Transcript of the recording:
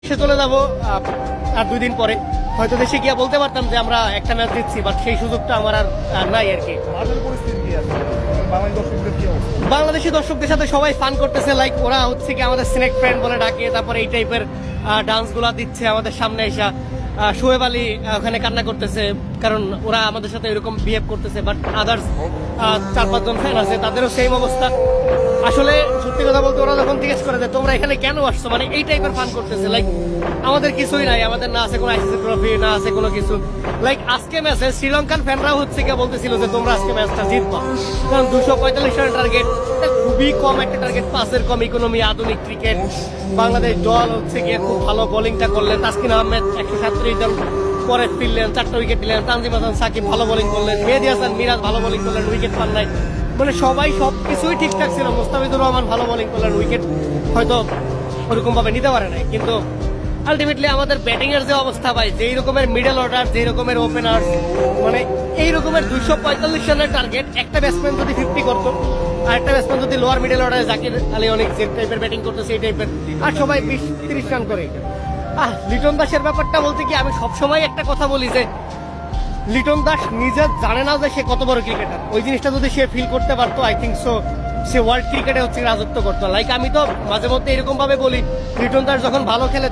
সে চলে যাবো আর 2 দিন পরে হয়তো দেশে গিয়ে বলতে পারতাম যে আমরা একটা ম্যাচ দিচ্ছি, বাট সেই সুযোগটা আমার আর নাই আর কি। বাংলাদেশি দর্শকদের সাথে সবাই ফান করতেছে, লাইক ওরা হচ্ছে কি আমাদের স্নেক ফ্রেন্ড বলে ডাকে, তারপরে এই টাইপের ডান্স গুলা দিচ্ছে আমাদের সামনে এসে। শোয়েব আলী ওখানে কান্না করতেছে, কারণ ওরা আমাদের সাথে এরকম বিহেভ করতেছে, বাট আদার্স 4-5 জন ফ্যান আছে তাদেরও সেম অবস্থা। আসলে সত্যি কথা বলতে ওরা যখন জিজ্ঞেস করে যে তোমরা এখানে কেন আসছো, মানে এই টাইপের ফান করতেছে, লাইক আমাদের কিছুই নাই, আমাদের না আছে কোনো আইসিসি ট্রফি, না আছে কোনো কিছু। লাইক আজকে ম্যাচে শ্রীলঙ্কান ফ্যানরাও হচ্ছে কি বলতেছিল যে তোমরা আজকে ম্যাচটা জিতবা, কারণ 245 রানের টার্গেট খুবই কম একটা টার্গেট, পাসের কম ইকোনমি, আধুনিক ক্রিকেট। বাংলাদেশ দল হচ্ছে গিয়ে খুব ভালো বোলিংটা করলেন, তাসকিন আহমেদ 137 রান পরে ফিরলেন, 4টা উইকেট দিলেন, তানজিম হাসান সাকিব ভালো বোলিং করলেন, মেহেদী হাসান মিরাজ ভালো বোলিং করলেন, উইকেট পান নাই, মানে সবাই সবকিছুই ঠিকঠাক ছিল। মুস্তাফিজুর রহমান ভালো বোলিং করলেন, উইকেট হয়তো ওরকম ভাবে নিতে পারে নাই, কিন্তু আলটিমেটলি আমাদের ব্যাটিং এর যে অবস্থা ভাই, যেই রকমের মিডল অর্ডার, যেই রকমের ওপেনার, মানে এই রকমের 245 রানের টার্গেট, একটা ব্যাটসম্যান যদি 50 করতো আর একটা ব্যাটসম্যান যদি লোয়ার মিডল অর্ডারে জাকির আলী অনেক যে টাইপের ব্যাটিং করতেছে এই টাইপের, আর সবাই 20-30 রান করে। লিটন দাসের ব্যাপারটা বলতে কি আমি সবসময় একটা কথা বলি যে লিটন দাস নিজে জানে না যে সে কত বড় ক্রিকেটার। ওই জিনিসটা যদি সে ফিল করতে পারতো, I think so say world ক্রিকেটে হচ্ছে রাজত্ব করতো। লাইক আমি তো মাঝে মধ্যে এরকম ভাবে বলি লিটন দাস যখন ভালো খেলে